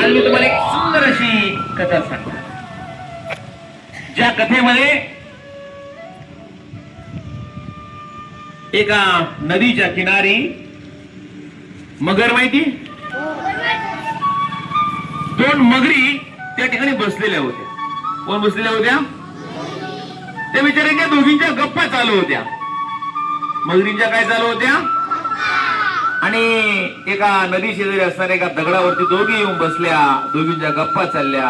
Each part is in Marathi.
आज मी तुम्हाला एक सुंदर अशी कथा सांगतो, ज्या कथेमध्ये एका नदीच्या किनारी मगर, माहिती, दोन मगरी त्या ठिकाणी बसलेल्या होत्या. कोण बसलेल्या होत्या? त्या बिचाऱ्यांच्या दोघींच्या गप्पा चालू होत्या. मगरींच्या काय चालू होत्या? आणि एका नदी शेजारी असणाऱ्या एका दगडावरती दोघी येऊन बसल्या. दोघींच्या गप्पा चालल्या.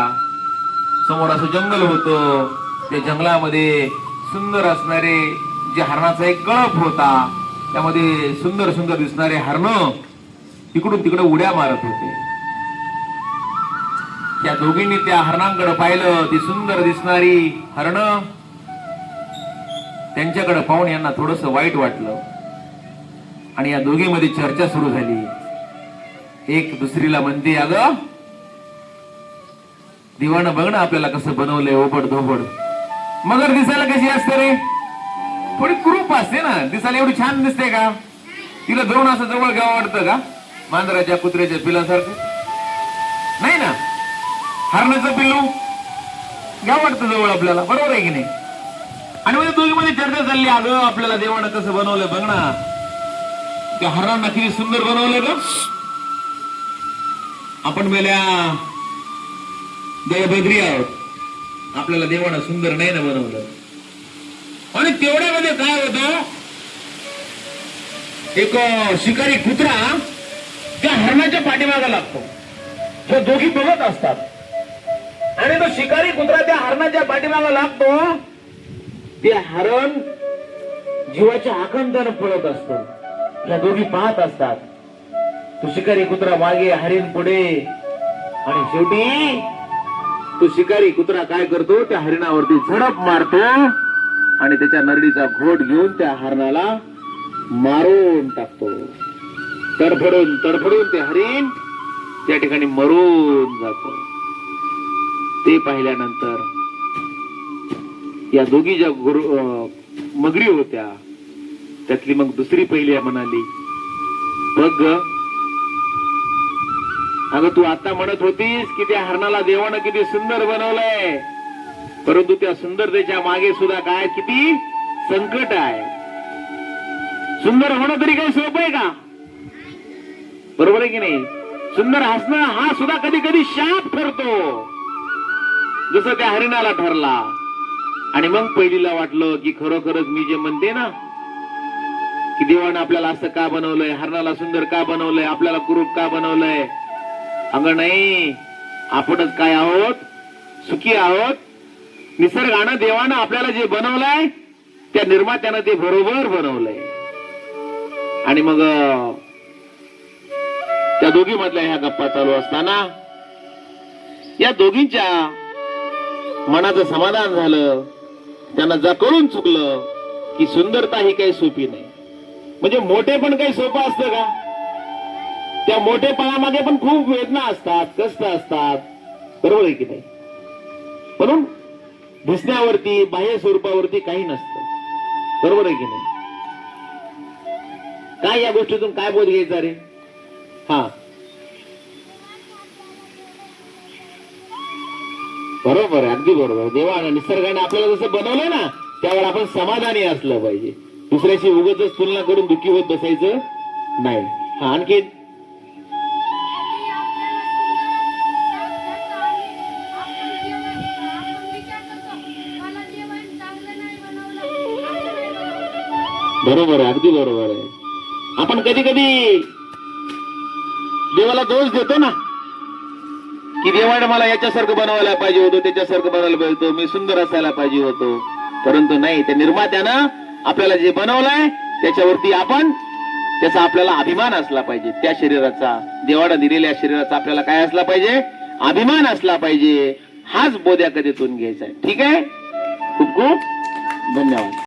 समोर असं जंगल होतं. त्या जंगलामध्ये सुंदर असणारे जे हरणाचा एक कळप होता, त्यामध्ये सुंदर सुंदर दिसणारे हरण तिकडून तिकडे उड्या मारत होते. त्या दोघींनी त्या हरणांकडे पाहिलं. ती सुंदर दिसणारी हरण त्यांच्याकडे पाहून यांना थोडस वाईट वाटलं आणि या दोघींमध्ये चर्चा सुरू झाली. एक दुसरीला म्हणते, अगं दिवाणं बघ ना, आपल्याला कसं बनवलंय ओबड धोबड. मगर दिसायला कशी असते रे? थोडी कुरूप असते ना, दिसायला एवढी छान दिसते का? तिला धरून असं जवळ घ्यावं वाटतं का? मांजराच्या कुत्र्याच्या पिलासारखं नाही ना. हरणाचं पिल्लू घ्यावं वाटतं जवळ आपल्याला, बरोबर आहे की नाही? आणि म्हणजे दोघीमध्ये चर्चा चालली, अगं आपल्याला देवानं कसं बनवलंय बघ ना, त्या हरणांना किती सुंदर बनवलंय ग. आपण मेल्या दयबद्री आहोत, आपल्याला देवानं सुंदर नाही ना बनवलं. आणि तेवढ्यामध्ये काय होतं, एक शिकारी कुत्रा त्या हरणाच्या पाठीमागे लागतो. तो दोघी बघत असतात आणि तो शिकारी कुत्रा त्या हरणाच्या पाठीमागे लागतो. ते हरण जीवाच्या आकांतानं पळत असतं. या दोघी पाहत असतात. तो शिकारी कुत्रा मागे, हरिण पुढे. आणि शेवटी तो शिकारी कुत्रा काय करतो, त्या हरिणावरती झडप मारतो आणि त्याच्या नरडीचा घोट घेऊन त्या हरणाला मारून टाकतो. तडफडून तडफडून ते हरिण त्या ठिकाणी मरून जात. ते पाहिल्यानंतर या दोघी ज्या मगरी होत्या, त्यातली मग दुसरी पहिली म्हणाली, बघ अगं तू आता म्हणत होतीस की त्या हरणाला देवानं किती सुंदर बनवलंय, परंतु त्या सुंदरतेच्या मागे सुद्धा काय किती संकट आहे. सुंदर होणं तरी काही सोपं आहे का? बरोबर आहे की नाही? सुंदर हसणं हा सुद्धा कधी कधी शाप ठरतो, जसं त्या हरिणाला ठरला. आणि मग पहिलीला वाटलं की खरोखरच मी जे म्हणते ना की देवानं आपल्याला असं का बनवलंय, हरणाला सुंदर का बनवलंय, आपल्याला कुरूप का बनवलंय. अगं नाही, आपणच काय आहोत, सुखी आहोत. निसर्गानं देवानं आपल्याला जे बनवलंय त्या निर्मात्यानं ते बरोबर बनवलंय. आणि मग त्या दोघी मधल्या ह्या गप्पा चालू असताना या दोघींच्या मनाचं समाधान झालं. त्यांना जा कळून चुकलं की सुंदरता ही काही सोपी नाही. म्हणजे मोठे पण काही सोपं असतं का? त्या मोठेपणामागे पण खूप वेदना असतात, कष्ट असतात, बरोबर आहे की नाही? म्हणून दिसण्यावरती, बाह्य स्वरूपावरती काही नसतं, बरोबर आहे की नाही? काय या गोष्टीतून काय बोध घ्यायचा रे? हा, बरोबर आहे, अगदी बरोबर. देवानं निसर्गाने आपल्याला जसं बनवलं ना, त्यावर आपण समाधानी असलं पाहिजे. दुसऱ्याशी उगाचच तुलना करून दुःखी होत बसायचं नाही. हा, आणखी बरोबर आहे, अगदी बरोबर आहे. आपण कधी कधी देवाला दोष देतो ना की देवाने मला याच्यासारखं बनवायला पाहिजे होतं, त्याच्यासारखं बनवायला पाहिजे होतं, मी सुंदर असायला पाहिजे होतो. परंतु नाही, त्या निर्मात्यानं आपल्याला जे बनवलंय त्याच्यावरती आपण त्याचा आपल्याला अभिमान असला पाहिजे. त्या शरीराचा, देवानं दिलेल्या शरीराचा आपल्याला काय असला पाहिजे? अभिमान असला पाहिजे. हाच बोध या कथेतून घ्यायचा आहे. ठीक आहे, खूप खूप धन्यवाद.